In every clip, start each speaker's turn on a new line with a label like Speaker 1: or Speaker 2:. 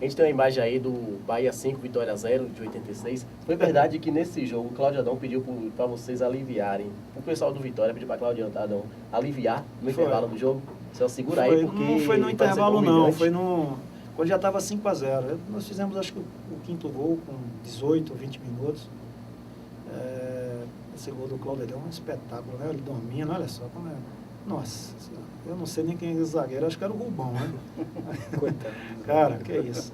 Speaker 1: gente tem uma imagem aí do Bahia 5, Vitória 0, de 86. Foi verdade que nesse jogo o Cláudio Adão pediu para vocês aliviarem. O pessoal do Vitória pediu para Cláudio Adão aliviar no intervalo do jogo. Você segura aí, porque...
Speaker 2: Não foi no intervalo, não. Foi no... Quando já estava 5-0. Nós fizemos, acho que, o quinto gol com 18 ou 20 minutos. Esse gol do Cláudio Adão é um espetáculo, né? Ele dormindo, olha só como é... Nossa, eu não sei nem quem é o zagueiro, acho que era o Rubão, né?
Speaker 3: Coitado.
Speaker 2: Cara, que é isso.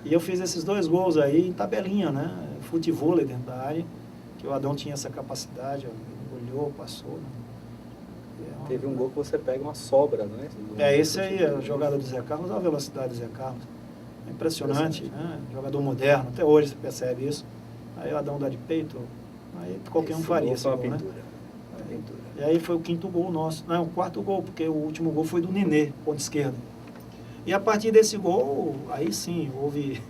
Speaker 2: E eu fiz esses 2 gols aí em tabelinha, né? Futevôlei dentro da área, que o Adão tinha essa capacidade, olhou, passou. Né?
Speaker 3: Teve um gol que você pega uma sobra, não é?
Speaker 2: Esse aí, a jogada do Zé Carlos, a velocidade do Zé Carlos. É impressionante, né? Jogador moderno, até hoje você percebe isso. Aí o Adão dá de peito, aí qualquer um faria esse gol, né? E aí foi o 5º gol nosso. Não, o 4º gol, porque o último gol foi do Nenê, ponta esquerda. E a partir desse gol, aí sim, houve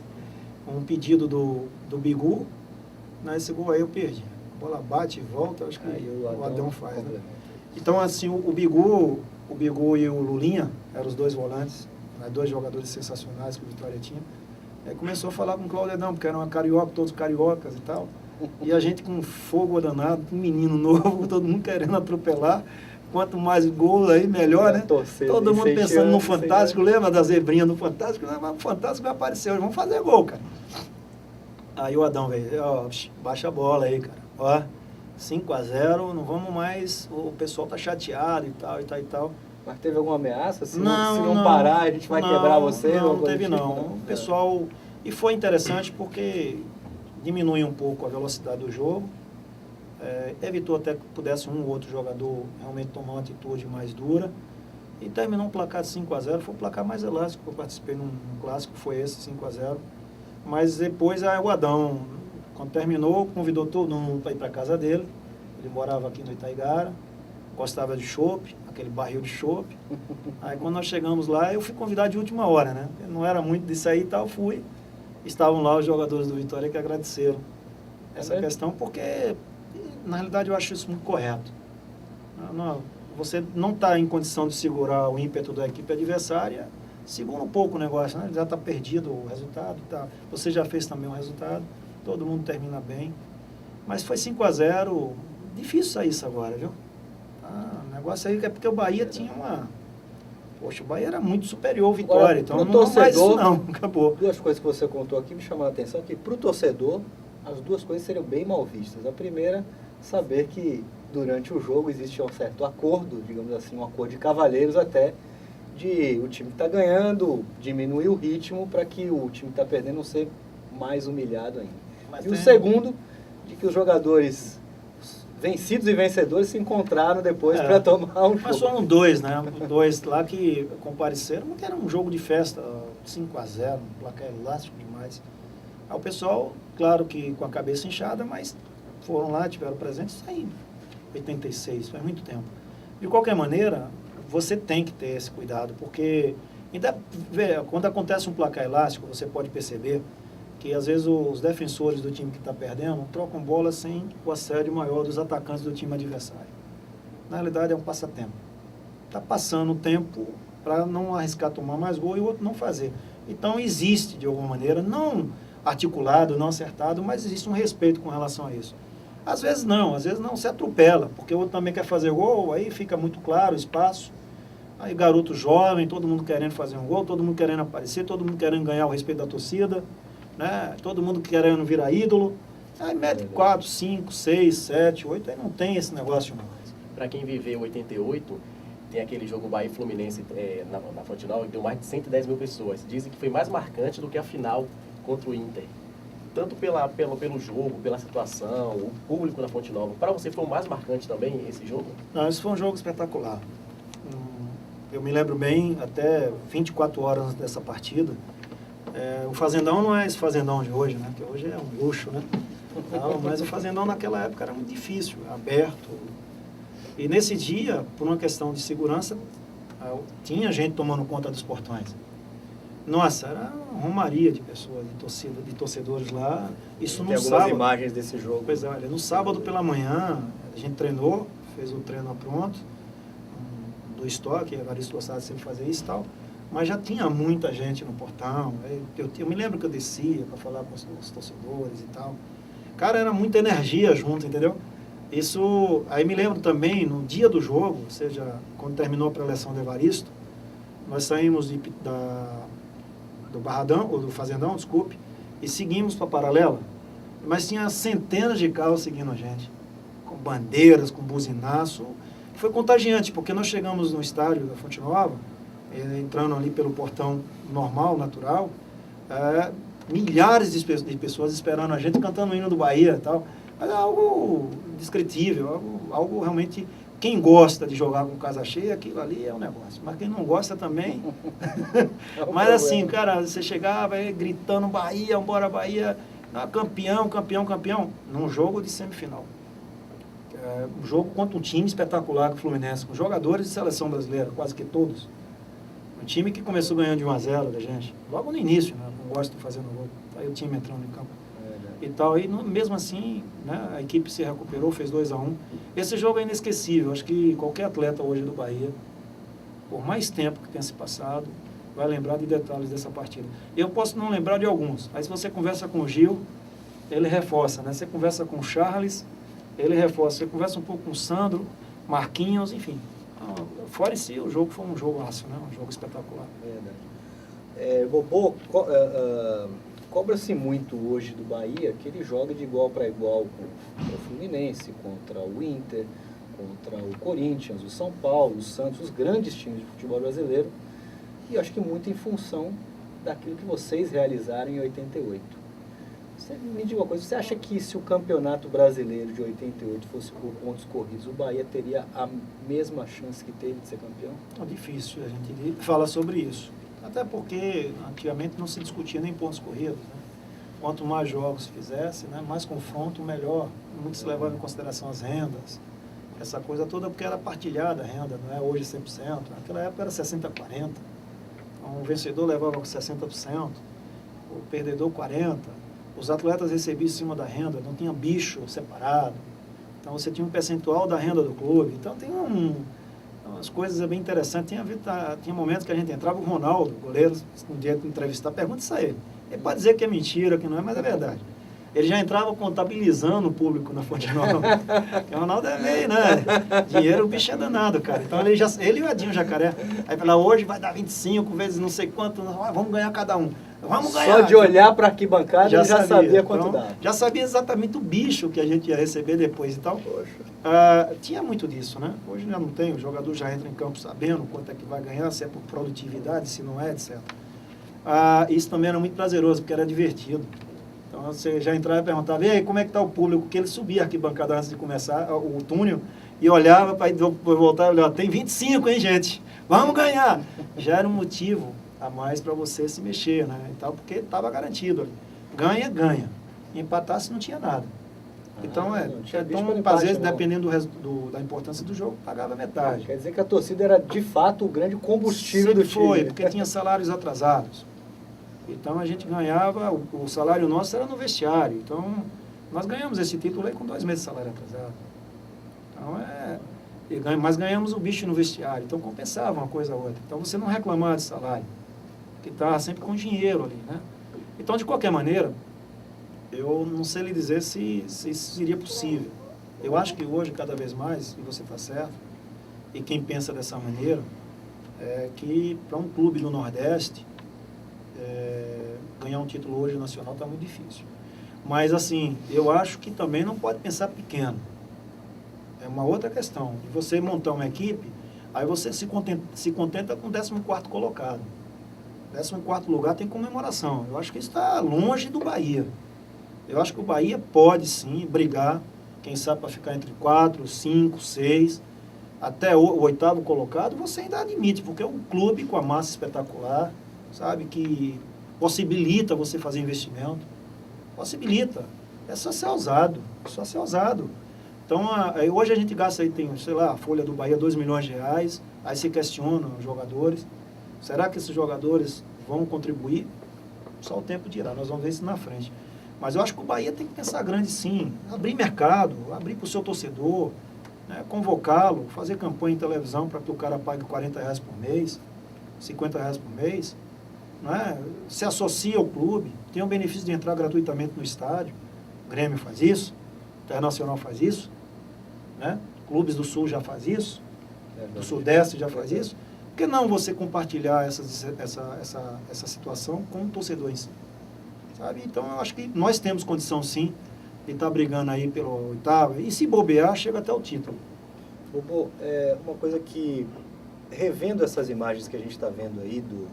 Speaker 2: um pedido do Bigu. Nesse gol aí eu perdi. A bola bate e volta, acho que o Adão faz, né? Então, assim, o Bigu e o Lulinha eram os 2 volantes, né, 2 jogadores sensacionais que o Vitória tinha. Aí começou a falar com o Cláudio Adão, porque eram uma carioca, todos cariocas e tal. E a gente com fogo danado, um menino novo, todo mundo querendo atropelar. Quanto mais gols aí, melhor, né? Todo mundo pensando no Fantástico. Lembra da zebrinha do Fantástico? O Fantástico vai aparecer hoje, vamos fazer gol, cara. Aí o Adão veio, ó, baixa a bola aí, cara. Ó, 5-0, não vamos mais, o pessoal tá chateado e tal, e tal, e tal.
Speaker 3: Mas teve alguma ameaça? Se não parar, a gente vai quebrar você?
Speaker 2: Não teve não. O pessoal... E foi interessante porque diminui um pouco a velocidade do jogo, evitou até que pudesse um ou outro jogador realmente tomar uma atitude mais dura, e terminou um placar de 5-0, foi o placar mais elástico que eu participei num clássico, foi esse 5-0. Mas depois o Adão, quando terminou, convidou todo mundo para ir para casa dele. Ele morava aqui no Itaigara, gostava de chopp, aquele barril de chopp. Aí quando nós chegamos lá, eu fui convidado de última hora, né? Não era muito disso aí e tal, fui. Estavam lá os jogadores do Vitória que agradeceram essa questão, porque na realidade eu acho isso muito correto. Você não está em condição de segurar o ímpeto da equipe adversária, segura um pouco o negócio, né? Já está perdido o resultado, tá? Você já fez também o resultado, todo mundo termina bem. Mas foi 5-0, difícil sair isso agora, viu? O negócio aí é porque o Bahia tinha uma... Poxa, o Bahia era muito superior ao Vitória, agora, então não mais isso não, acabou.
Speaker 3: 2 coisas que você contou aqui me chamaram a atenção, que para o torcedor, as 2 coisas seriam bem mal vistas. A primeira, saber que durante o jogo existe um certo acordo, digamos assim, um acordo de cavalheiros até, de o time que está ganhando diminuir o ritmo para que o time que está perdendo não ser mais humilhado ainda. Mas o segundo, de que os jogadores vencidos e vencedores se encontraram depois para tomar um jogo.
Speaker 2: Mas foram 2, né? 2 lá que compareceram, porque era um jogo de festa, 5-0, um placar elástico demais. Aí o pessoal, claro que com a cabeça inchada, mas foram lá, tiveram presente e saíram. 86, faz muito tempo. De qualquer maneira, você tem que ter esse cuidado, porque quando acontece um placar elástico, você pode perceber que às vezes os defensores do time que está perdendo trocam bola sem o assédio maior dos atacantes do time adversário. Na realidade é um passatempo. Está passando o tempo para não arriscar tomar mais gol e o outro não fazer. Então existe, de alguma maneira, não articulado, não acertado, mas existe um respeito com relação a isso. Às vezes não se atropela, porque o outro também quer fazer gol, aí fica muito claro o espaço. Aí garoto jovem, todo mundo querendo fazer um gol, todo mundo querendo aparecer, todo mundo querendo ganhar o respeito da torcida, né? Todo mundo querendo virar ídolo. Aí mete 4, 5, 6, 7, 8, aí não tem esse negócio não.
Speaker 1: Para quem viveu 88, tem aquele jogo Bahia e Fluminense na Fonte Nova, que deu mais de 110 mil pessoas. Dizem que foi mais marcante do que a final contra o Inter. Tanto pelo jogo, pela situação, o público na Fonte Nova. Para você foi o mais marcante também esse jogo?
Speaker 2: Não, esse foi um jogo espetacular. Eu me lembro bem, até 24 horas antes dessa partida, o Fazendão não é esse Fazendão de hoje, né? Que hoje é um luxo, né? Não, mas o Fazendão naquela época era muito difícil, aberto. E nesse dia, por uma questão de segurança, tinha gente tomando conta dos portões. Nossa, era uma romaria de pessoas, de torcedores lá. Isso no sábado. Tem algumas
Speaker 3: imagens desse jogo.
Speaker 2: Pois é, olha, no sábado pela manhã, a gente treinou, fez o treino pronto, do estoque, Evaristo gostava de sempre fazer isso e tal. mas já tinha muita gente no portão. Eu me lembro que eu descia para falar com os torcedores e tal. Cara, era muita energia junto, entendeu? Isso, aí me lembro também, no dia do jogo, ou seja, quando terminou a preleção do Evaristo, nós saímos do Barradão, ou do Fazendão, desculpe, e seguimos para a Paralela, mas tinha centenas de carros seguindo a gente, com bandeiras, com buzinaço. Foi contagiante, porque nós chegamos no estádio da Fonte Nova, entrando ali pelo portão normal, natural, milhares de pessoas esperando a gente, cantando o hino do Bahia e tal. Mas é algo indescritível, algo realmente... Quem gosta de jogar com casa cheia, aquilo ali é um negócio. Mas quem não gosta também... Mas assim, cara, você chegava aí gritando Bahia, bora Bahia, campeão, campeão, campeão, num jogo de semifinal. Um jogo contra um time espetacular com o Fluminense, com jogadores de seleção brasileira, quase que todos. Um time que começou ganhando de 1-0 da gente, logo no início, né? Não gosto de fazendo gol. Aí o time entrando em campo. E tal, e mesmo assim, né, a equipe se recuperou, fez 2-1. Esse jogo é inesquecível. Acho que qualquer atleta hoje do Bahia, por mais tempo que tenha se passado, vai lembrar de detalhes dessa partida. Eu posso não lembrar de alguns. Aí se você conversa com o Gil, ele reforça, né? Você conversa com o Charles, ele reforça. Você conversa um pouco com o Sandro, Marquinhos, enfim. Fora em si, o jogo foi um jogaço, né? Um jogo espetacular.
Speaker 3: Verdade. Bobô, cobra-se muito hoje do Bahia que ele joga de igual para igual contra o Fluminense, contra o Inter, contra o Corinthians, o São Paulo, o Santos, os grandes times de futebol brasileiro. E acho que muito em função daquilo que vocês realizaram em 88. Você me diga uma coisa, você acha que se o campeonato brasileiro de 88 fosse por pontos corridos, o Bahia teria a mesma chance que teve de ser campeão?
Speaker 2: É difícil a gente falar sobre isso. Até porque antigamente não se discutia nem pontos corridos, né? Quanto mais jogos fizesse, né, mais confronto, melhor. Muito se levava em consideração as rendas, essa coisa toda, porque era partilhada a renda, não é hoje 100%. Naquela época era 60-40. Então, o vencedor levava 60%, o perdedor 40%. Os atletas recebiam em cima da renda, não tinha bicho separado. Então você tinha um percentual da renda do clube. Então tem umas coisas bem interessantes. Tinha momentos que a gente entrava, o Ronaldo, o goleiro, um dia de entrevistar, pergunta isso a ele. Ele pode dizer que é mentira, que não é, mas é verdade. Ele já entrava contabilizando o público na Fonte Nova. Porque o Ronaldo é meio, né? Dinheiro, o bicho é danado, cara. Então ele e o Edinho Jacaré. Aí fala, hoje vai dar 25 vezes não sei quanto, vamos ganhar cada um. Vamos ganhar.
Speaker 3: Só de olhar para a arquibancada ele já sabia quanto
Speaker 2: então,
Speaker 3: dava.
Speaker 2: Já sabia exatamente o bicho que a gente ia receber depois e tal. Tinha muito disso, né? Hoje já não tem, o jogador já entra em campo sabendo quanto é que vai ganhar, se é por produtividade, se não é, etc. Isso também era muito prazeroso, porque era divertido. Então você já entrava e perguntava, e aí, como é que está o público? Que ele subia a arquibancada antes de começar o túnel e olhava para voltar e olhava, tem 25, hein, gente? Vamos ganhar! Já era um motivo a mais para você se mexer, né? E tal, porque estava garantido ali. Ganha, ganha. Empatasse não tinha nada. Então, às vezes, dependendo da importância do jogo, pagava metade.
Speaker 3: Quer dizer que a torcida era, de fato, o grande combustível do time.
Speaker 2: Foi, porque tinha salários atrasados. Então, a gente ganhava, o salário nosso era no vestiário. Então, nós ganhamos esse título aí com 2 meses de salário atrasado. Então, mas ganhamos o bicho no vestiário. Então, compensava uma coisa ou outra. Então, você não reclamava de salário, que estava sempre com dinheiro ali, né? Então, de qualquer maneira, eu não sei lhe dizer se isso seria possível. Eu acho que hoje, cada vez mais, e você está certo, e quem pensa dessa maneira, é que para um clube do Nordeste, ganhar um título hoje nacional está muito difícil. Mas, assim, eu acho que também não pode pensar pequeno. É uma outra questão. De você montar uma equipe, aí você se contenta com o 14º colocado. 14º lugar tem comemoração. Eu acho que isso está longe do Bahia. Eu acho que o Bahia pode, sim, brigar, quem sabe, para ficar entre 4, 5, 6, até o 8º colocado, você ainda admite, porque é um clube com a massa espetacular, sabe, que possibilita você fazer investimento. Possibilita. É só ser ousado. Só ser ousado. Então, hoje a gente gasta aí, tem, sei lá, a folha do Bahia, 2 milhões de reais, aí se questiona os jogadores. Será que esses jogadores vão contribuir? Só o tempo dirá, nós vamos ver isso na frente. Mas eu acho que o Bahia tem que pensar grande, sim. Abrir mercado, abrir para o seu torcedor, né, convocá-lo, fazer campanha em televisão para que o cara pague R$40 por mês. R$ 50 por mês, não é? Se associa ao clube, tem o benefício de entrar gratuitamente no estádio. O Grêmio faz isso, o Internacional faz isso, né? Clubes do Sul já faz isso, do Sudeste já faz isso. Por que não você compartilhar essa situação com o torcedor em si? Sabe? Então, eu acho que nós temos condição, sim, de estar brigando aí pelo oitavo, e se bobear, chega até o título.
Speaker 3: Bobo, uma coisa que, revendo essas imagens que a gente está vendo aí do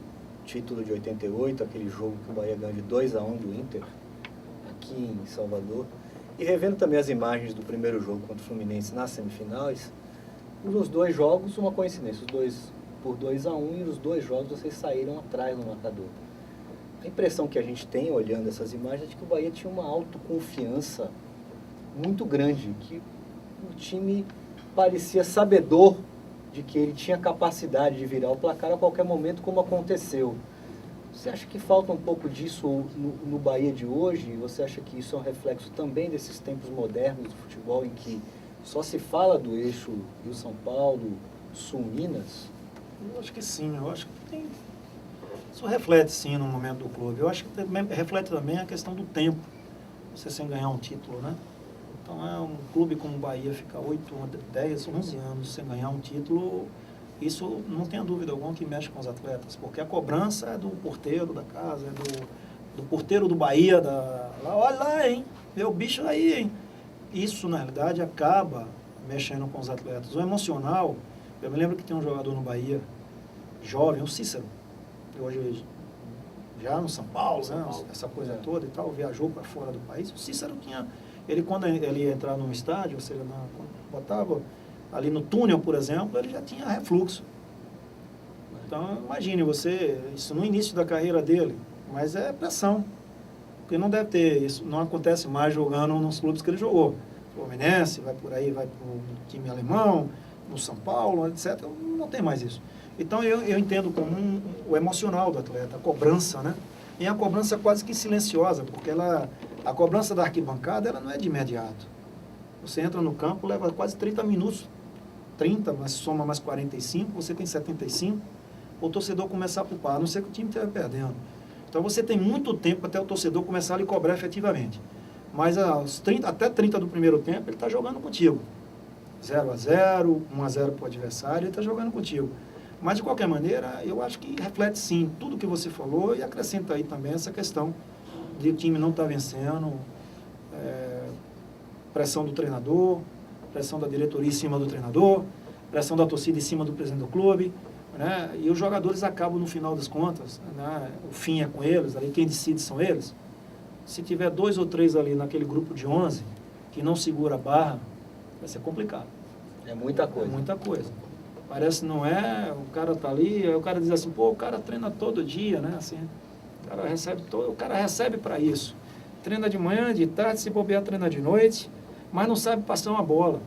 Speaker 3: título de 88, aquele jogo que o Bahia ganhou de 2-1 do Inter, aqui em Salvador, e revendo também as imagens do primeiro jogo contra o Fluminense nas semifinais, nos dois jogos, uma coincidência, os dois por 2-1, e nos dois jogos vocês saíram atrás no marcador. A impressão que a gente tem, olhando essas imagens, é de que o Bahia tinha uma autoconfiança muito grande, que o time parecia sabedor de que ele tinha capacidade de virar o placar a qualquer momento, como aconteceu. Você acha que falta um pouco disso no Bahia de hoje? Você acha que isso é um reflexo também desses tempos modernos do futebol, em que só se fala do eixo Rio-São Paulo, Sul-Minas?
Speaker 2: Eu acho que sim, eu acho que tem... Isso reflete sim no momento do clube. Eu acho que também, reflete também a questão do tempo, você sem ganhar um título, né? Então é um clube como o Bahia ficar 8, 10, 11 anos sem ganhar um título, isso não tenha dúvida alguma que mexe com os atletas, porque a cobrança é do porteiro da casa, é do porteiro do Bahia, olha lá, hein? Vê o bicho aí, hein? Isso, na realidade, acaba mexendo com os atletas. O emocional, eu me lembro que tem um jogador no Bahia, jovem, o Cícero, hoje já no São Paulo, né? Essa coisa toda e tal, viajou para fora do país. O Cícero tinha, quando ele ia entrar num estádio, ou seja, botava ali no túnel, por exemplo, ele já tinha refluxo. Então, imagine você, isso no início da carreira dele, mas é pressão, porque não deve ter, isso não acontece mais jogando nos clubes que ele jogou. Fluminense, vai por aí, vai para o time alemão, no São Paulo, etc. Não tem mais isso. Então, eu entendo como o emocional do atleta, a cobrança, né? E a cobrança quase que silenciosa, porque a cobrança da arquibancada, ela não é de imediato. Você entra no campo, leva quase 30 minutos, 30, mas soma mais 45, você tem 75, o torcedor começar a pulpar, a não ser que o time esteja perdendo. Então, você tem muito tempo até o torcedor começar a lhe cobrar efetivamente. Mas até 30 do primeiro tempo, ele está jogando contigo. 0-0, 1-0 para o adversário, ele está jogando contigo. Mas, de qualquer maneira, eu acho que reflete, sim, tudo que você falou e acrescenta aí também essa questão de o time não estar vencendo, pressão do treinador, pressão da diretoria em cima do treinador, pressão da torcida em cima do presidente do clube, né? E os jogadores acabam, no final das contas, né? O fim é com eles, ali quem decide são eles. Se tiver 2 ou 3 ali naquele grupo de 11 que não segura a barra, vai ser complicado.
Speaker 3: É muita coisa.
Speaker 2: É muita coisa. Parece não é, o cara tá ali, aí o cara diz assim, pô, o cara treina todo dia, né? Assim, o cara recebe para isso. Treina de manhã, de tarde, se bobear, treina de noite, mas não sabe passar uma bola.